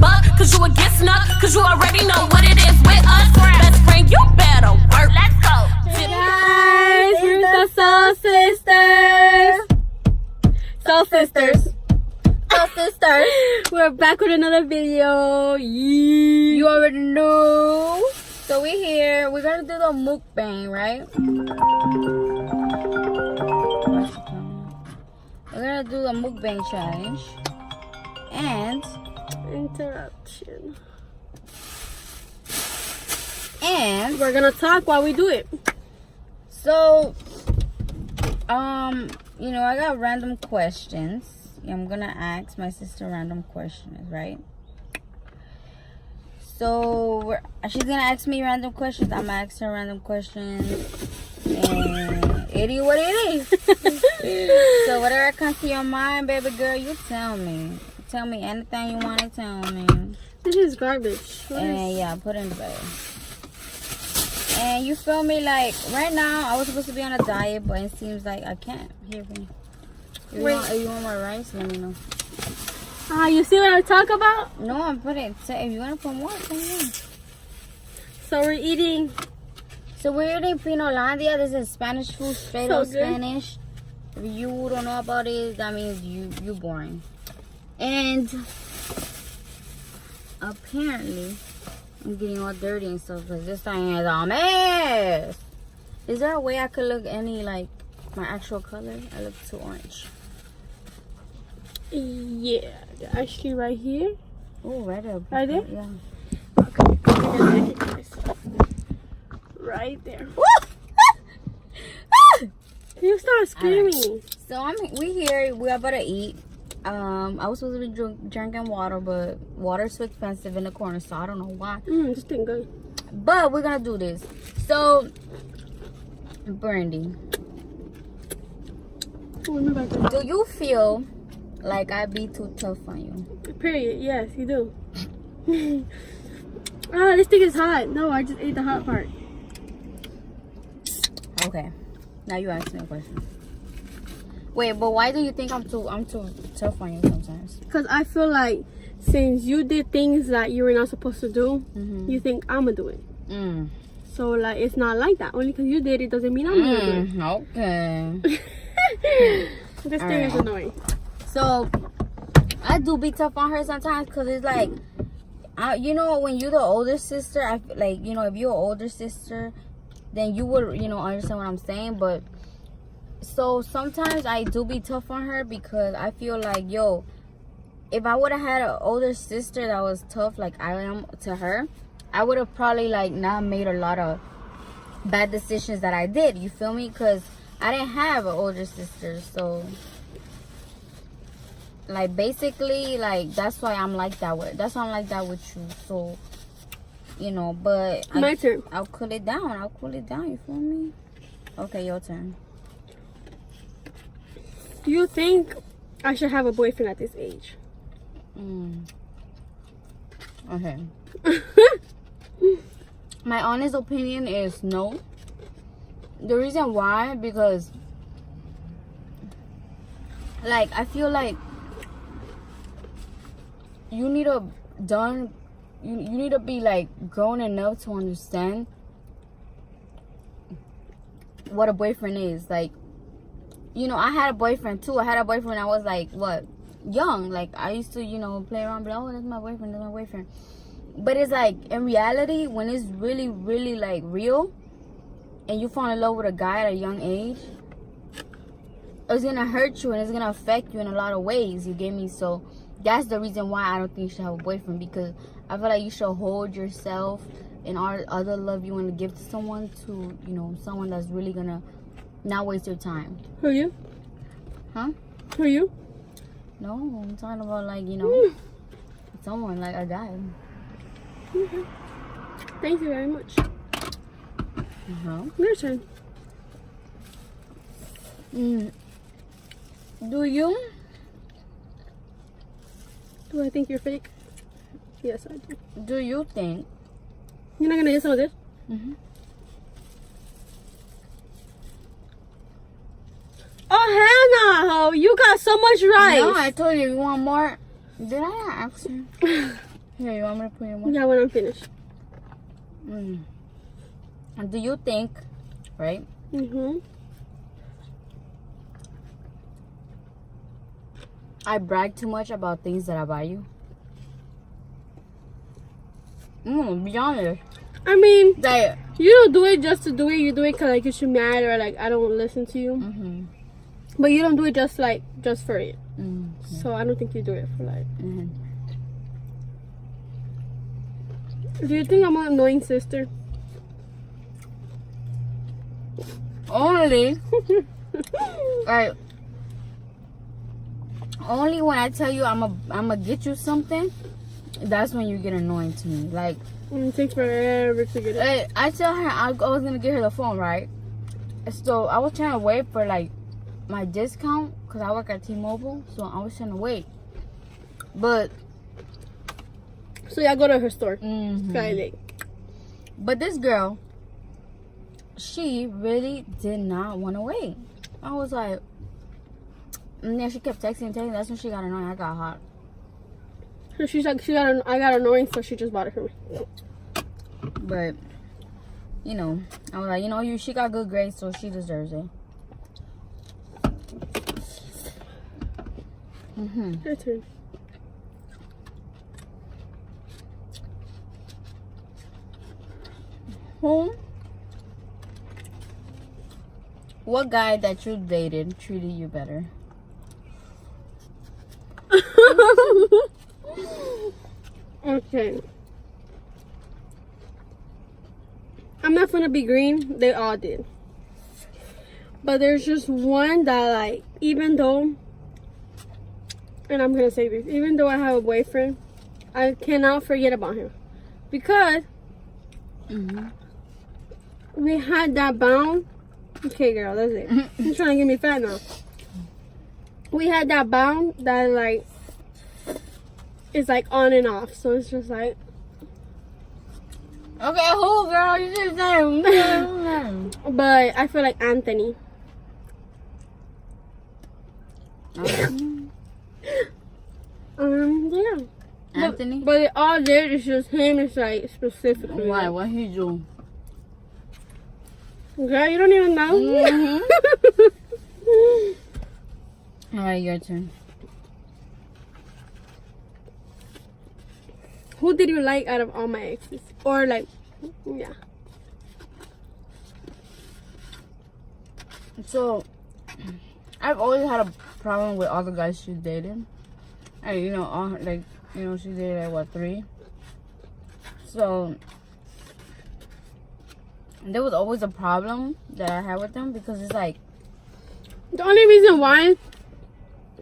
buck, cause you would get snuck, cause you already know what it is with us. Best friend, you better work. Let's go. Guys, we're the Soul Sisters. Soul Sisters. Soul Sisters. We're back with another video. Yeah. You already know. So we're here. We're gonna do the mukbang, right? We're gonna do the mukbang challenge. And interruption. And we're gonna talk while we do it. So, you know, I got random questions. I'm gonna ask my sister random questions, right? So she's gonna ask me random questions. I'm gonna ask her random questions, and it is what it is. So whatever comes to your mind, baby girl, you tell me. Tell me anything you want to tell me. This is garbage. Yeah, put it in the bag. And you feel me? Like right now, I was supposed to be on a diet, but it seems like I can't. Here, me. If you want more rice, let me know. You see what I talk about? No, I'm putting. So if you want to put more, put more. So we're eating. So we're eating Pinolandia. This is Spanish food, straight up Spanish. If you don't know about it, that means you boring. And apparently, I'm getting all dirty and stuff because this thing is a mess. Is there a way I could look any like my actual color? I look too orange. Yeah, actually right here. Oh, right there. Right there? Yeah. Okay. Right there. You start screaming. Right. So we here. We are about to eat. I was supposed to be drinking water, but water's so expensive in the corner, so I don't know why. Just didn't go. But we're gonna do this. So, Brandy, do you feel like I be too tough on you? Period. Yes, you do. This thing is hot. No, I just ate the hot part. Okay. Now you ask me a question. Wait, but why do you think I'm too tough on you sometimes? Because I feel like since you did things that you were not supposed to do, you think I'm gonna do it. So like it's not like that. Only because you did it doesn't mean I'm gonna do it. Okay. This thing is annoying. So I do be tough on her sometimes because it's like, you know, when you're the older sister, I feel like, you know, if you're an older sister, then you would, you know, understand what I'm saying. But so sometimes I do be tough on her because I feel like, yo, if I would have had an older sister that was tough like I am to her, I would have probably like not made a lot of bad decisions that I did. You feel me? Because I didn't have an older sister. So like basically like that's why I'm like that with. That's why I'm like that with you. So you know, but my turn. I'll cool it down. I'll cool it down. You feel me? Okay, your turn. Do you think I should have a boyfriend at this age? Okay. My honest opinion is no. The reason why, because like I feel like you need to you need to be like grown enough to understand what a boyfriend is. Like, you know, I had a boyfriend too. I had a boyfriend. I was like, what, young. Like I used to, you know, play around, but oh, that's my boyfriend. That's my boyfriend. But it's like in reality, when it's really, really like real, and you fall in love with a guy at a young age, it's gonna hurt you and it's gonna affect you in a lot of ways. You get me? So that's the reason why I don't think you should have a boyfriend, because I feel like you should hold yourself and all other love you want to give to someone, to, you know, someone that's really gonna not waste your time. Who are you? Huh? Who are you? No, I'm talking about like, you know, someone like a guy. Okay. Thank you very much. Your turn. Do you? Do I think you're fake? Yes, I do. Do you think? You're not gonna get some of this? Oh, hell no! You got so much rice. No, I told you. You want more? Did I ask you? Here, you want me to put your one? Yeah, when I'm finished. And do you think, right? I brag too much about things that I buy you? Be honest. I mean, Like, you don't do it just to do it. You do it because like you're mad or like I don't listen to you. But you don't do it just for it. So I don't think you do it for like. Do you think I'm an annoying sister? only, like, only when I tell you I'm a get you something, that's when you get annoying to me. Like, It takes forever to get it. I tell her I was gonna get her the phone, right? So I was trying to wait for like my discount because I work at T-Mobile, so I was trying to wait. But So y'all go to her store. Friday. but this girl, she really did not want to wait. I was like, and then she kept texting. That's when she got annoying. I got hot. So she's like, I got annoying, so she just bought it for me. But you know, I was like, she got good grades, so she deserves it. Your turn. What guy that you dated treated you better? Okay. I'm not gonna be green. They all did. But there's just one that, like, even though, and I'm gonna say this, even though I have a boyfriend, I cannot forget about him. Because we had that bond. Okay, girl, that's it. You're trying to get me fat now. We had that bond that, like, is like on and off. So it's just like, okay, who, girl? You just say. but I feel like Anthony. Yeah. Anthony? But it all did is just him. It's like specifically. Why? What he do? Girl, you don't even know. All right, your turn. Who did you like out of all my exes? Or like, yeah. So, I've always had a problem with all the guys she dated. And, she dated, like, what, 3? So, there was always a problem that I had with them because it's like... The only reason why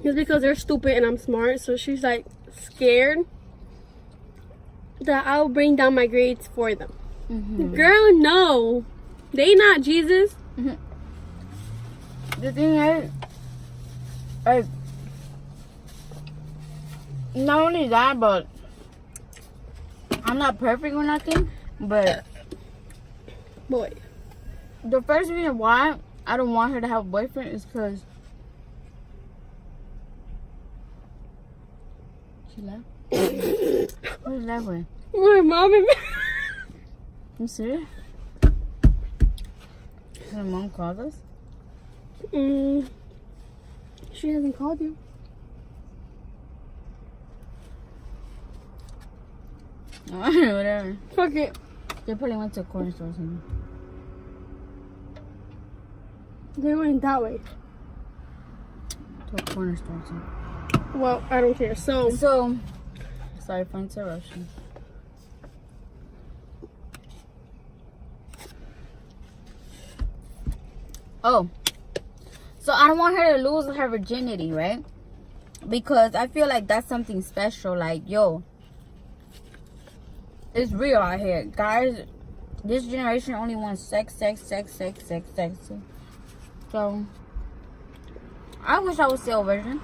is because they're stupid and I'm smart. So she's like scared that I'll bring down my grades for them. Girl, no. They not Jesus. The thing is, like, not only that, but I'm not perfect or nothing, but Boy. the first reason why I don't want her to have a boyfriend is because she left. What is that way? My mom and You serious? Her mom called us? She hasn't called you. Whatever. Fuck it. They probably went to a corner store or something. They went that way. To a corner store or something. Well, I don't care. So Sorry for interruption. Oh. So I don't want her to lose her virginity, right? Because I feel like that's something special. Like, yo, it's real out here. Guys, this generation only wants sex. So, I wish I was still a virgin.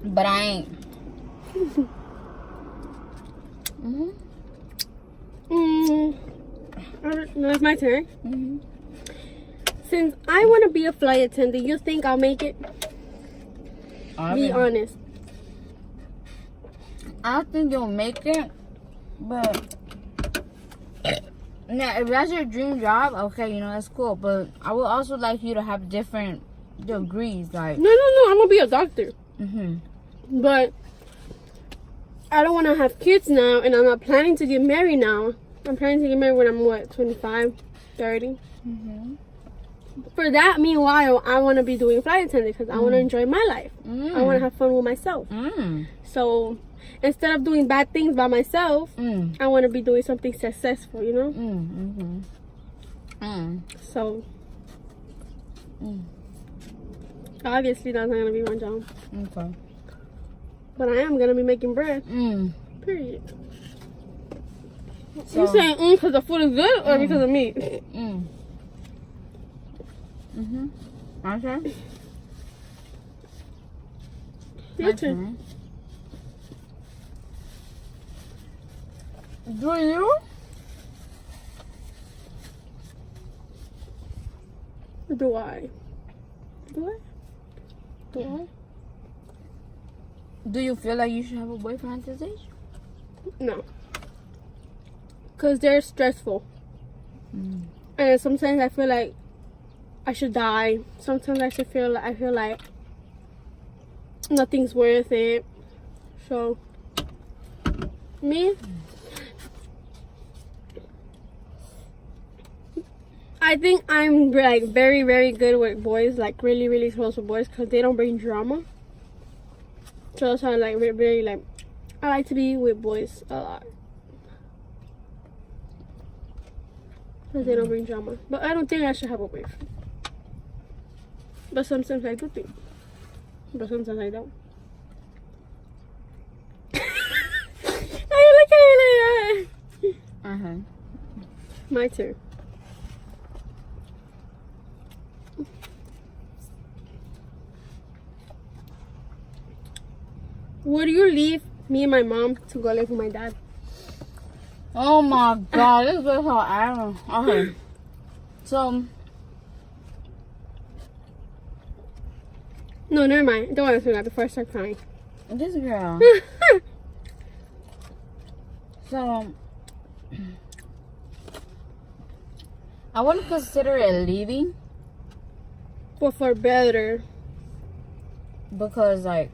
But I ain't. No, it's my turn. Since I want to be a flight attendant, you think I'll make it? Be honest. I don't think you'll make it, but now if that's your dream job, okay, you know, that's cool. But I would also like you to have different degrees, like. No, I'm gonna be a doctor. Mhm. But I don't want to have kids now, and I'm not planning to get married now. I'm planning to get married when I'm, what, 25, 30? Mhm. For that, meanwhile, I want to be doing flight attendant because I want to enjoy my life. I want to have fun with myself. So instead of doing bad things by myself, I want to be doing something successful, you know? So obviously that's not going to be my job. Okay. But I am going to be making bread. Period. So, You saying because the food is good or because of me? Okay. Your turn. Do you? Do I? Do I? Do I? Do you feel like you should have a boyfriend at this age? No. Because they're stressful. And sometimes I feel like I should die. Sometimes I feel like nothing's worth it. So, me, I think I'm like very, very good with boys, like really, really close with boys because they don't bring drama. So that's why I like very like I like to be with boys a lot. Because they don't bring drama. But I don't think I should have a boyfriend. But sometimes I do think. But sometimes I don't. I look at you like that. My turn. Would you leave me and my mom to go live with my dad? Oh my god, this is how I don't. Okay. So. No, never mind. Don't answer that before I start crying. This girl. So. I wouldn't consider it leaving. But for better. Because, like.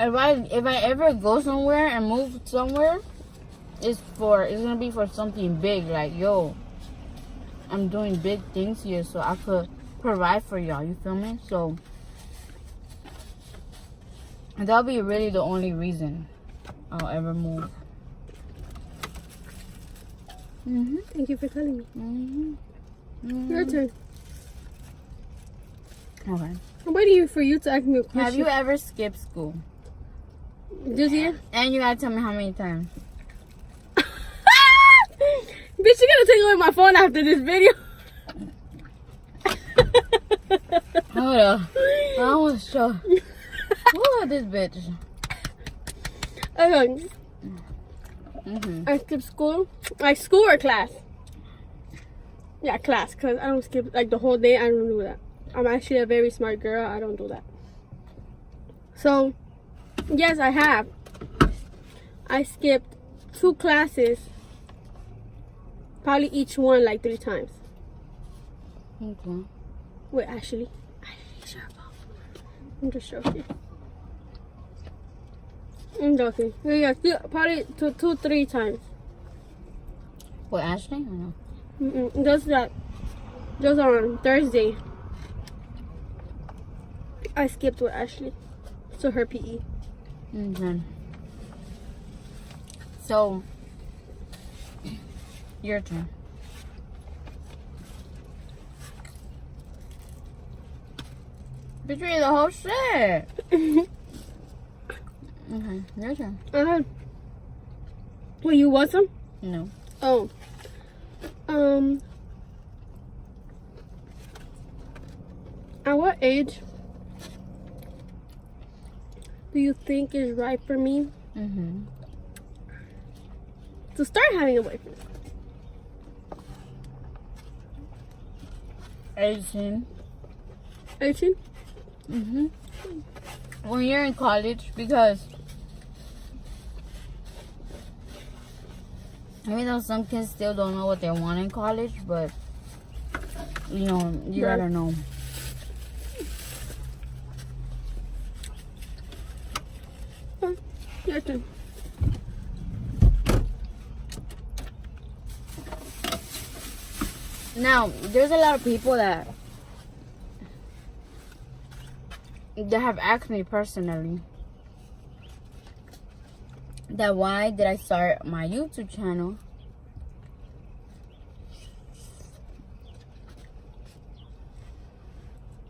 If I ever go somewhere and move somewhere, it's gonna be for something big. Like, yo, I'm doing big things here, so I could provide for y'all. You feel me? So that'll be really the only reason I'll ever move. Thank you for telling me. Your turn. Okay. I'm waiting for you to ask me a question. Have you ever skipped school? This year? And you gotta tell me how many times. Bitch, you gotta take away my phone after this video. Hold up. I was sure. Who is this bitch? Okay. I skip school. Like school or class? Yeah, class. Because I don't skip like the whole day. I don't do that. I'm actually a very smart girl. I don't do that. So, yes, I have. I skipped 2 classes. Probably each one like 3 times. Okay. Wait, Ashley, shut up. I'm just joking. I'm joking. Yeah, probably 2-3 times. What, Ashley or no? Just on Thursday. I skipped with Ashley to her PE. Okay. So, your turn. Between the whole shit. Okay, your turn. Wait, you want some? No. Oh. At what age do you think is right for me to start having a boyfriend? 18. 18? when you're in college, because even though some kids still don't know what they want in college, but you know, you gotta know. Your turn. Now, there's a lot of people that have asked me personally that why did I start my YouTube channel.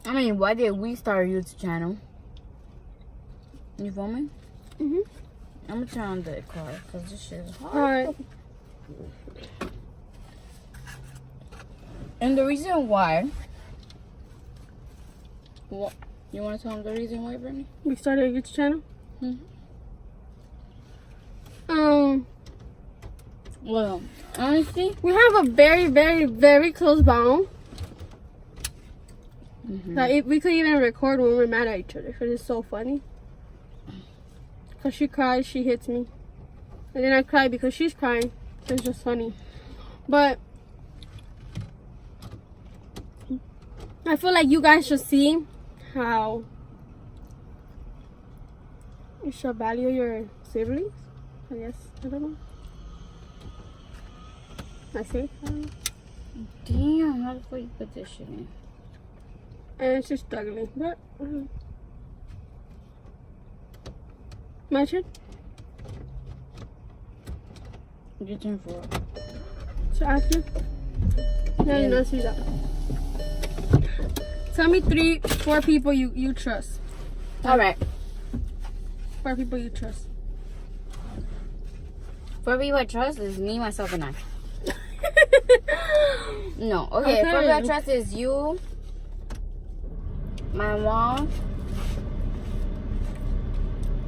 I mean, why did we start a YouTube channel? You feel me? Mhm. I'm gonna turn on the car because this shit is hard. Alright. And the reason why, what, you want to tell them the reason why, Brittany? We started a YouTube channel. Well, honestly, We have a very, very, very close bond. Like, we could even record when we're mad at each other because it's so funny. Because she cries, she hits me. And then I cry because she's crying. It's just funny. But I feel like you guys should see how you should value your siblings. I guess. I don't know. I say. I don't know. damn, how the fuck you put this shit in? And it's just struggling. But my turn. Your turn for it. So after, now you not see that. Tell me 4 people you trust. All right. 4 people you trust. For people I trust is me, myself, and I. No, okay. For people I trust is you, my mom,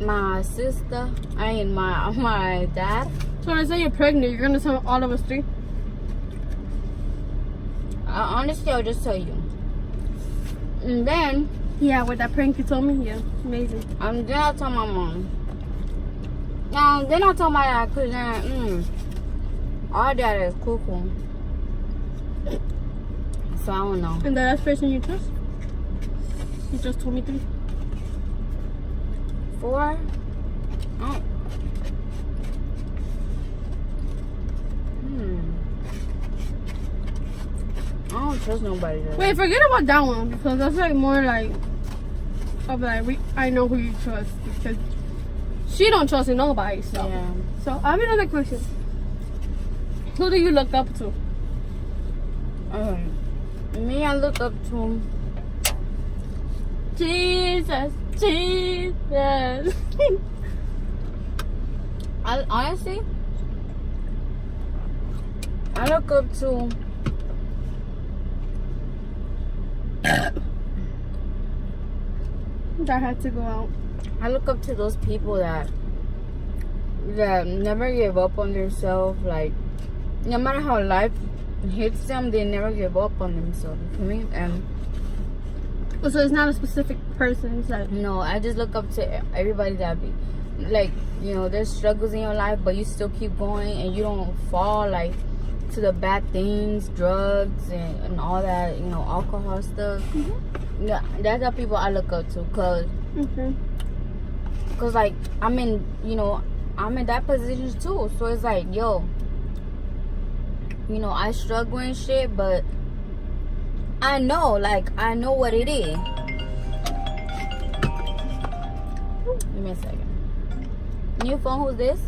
my sister, my dad. So when I say you're pregnant, you're gonna tell all of us 3? Honestly, I'll just tell you. And then, Yeah, with that prank you told me, yeah, amazing. then I'll tell my mom. Then I'll tell my dad, because then, our dad is cuckoo. So I don't know. And the last person you trust? You just told me 3. 4? Oh. I don't trust nobody. Though. Wait, forget about that one because that's like more like of like I know who you trust because she don't trust in nobody. So, Yeah. so I have another question. Who do you look up to? Me, I look up to Jesus. honestly, I look up to That had to go out. I look up to those people that never give up on themselves. Like, no matter how life hits them, they never give up on themselves. For me, and So it's not a specific person. It's like no, I just look up to everybody that be like, you know, there's struggles in your life, but you still keep going and you don't fall like to the bad things, drugs and all that, you know, alcohol stuff. Yeah, that's the people I look up to, cause like I'm in that position too. So it's like, yo, you know, I struggle and shit, but I know what it is. Give me a second. New phone, who's this?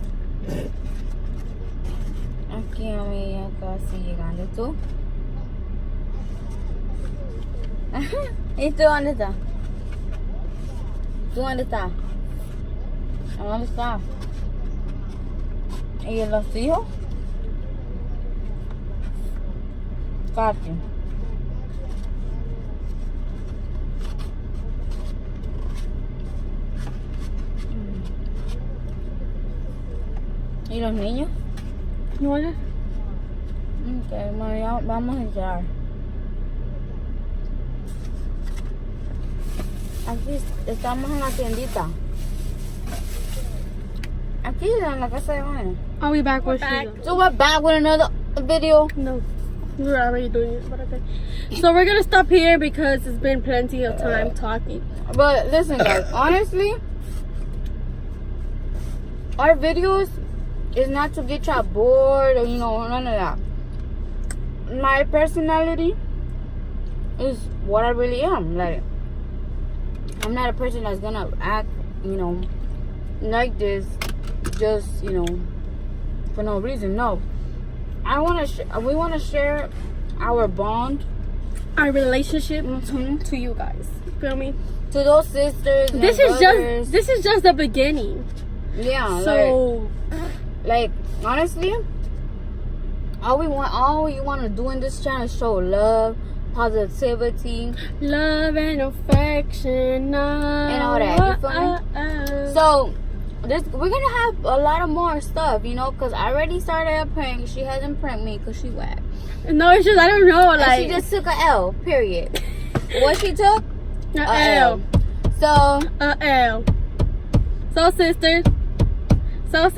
Aquí a mí acá sí llegando. ¿Tú? ¿Y tú dónde estás? ¿Tú dónde estás? ¿Dónde estás? ¿Y los hijos? Katy. ¿Y los niños? no, ya. Ok, bueno, vamos a entrar. Aquí estamos en la tiendita. Aquí en la casa de Juan. Are we back? We're So we're back with another video. No, we're already doing it, but okay. So we're gonna stop here because it's been plenty of time talking. But listen, guys, honestly, our videos is not to get y'all bored or none of that. My personality is what I really am. Like, I'm not a person that's gonna act, like this, just for no reason. No, we wanna share our bond, Our relationship to you guys. Feel me? to those sisters. And This is brothers. just the beginning. Yeah. So like honestly, all we want to do in this channel is show love, positivity, love and affection and all that. You feel me? So we're gonna have a lot of more stuff, because I already started a prank. She hasn't pranked me because she whacked. No, it's just I don't know. And Like she just took a L. Period. What she took? a L. So A L. So sister. so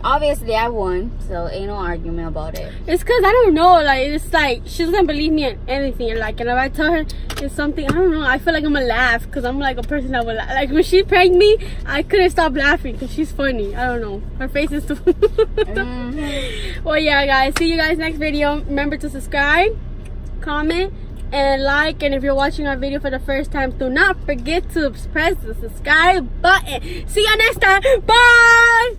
obviously I won. So ain't no argument about it. It's cause I don't know. Like it's like she doesn't believe me in anything. Like, and if I tell her it's something, I don't know. I feel like I'm gonna laugh because I'm like a person that will laugh. Like when she pranked me, I couldn't stop laughing because she's funny. I don't know. Her face is too. Well, yeah, guys. See you guys next video. Remember to subscribe, comment, and like. And if you're watching our video for the first time, do not forget to press the subscribe button. See you next time. Bye.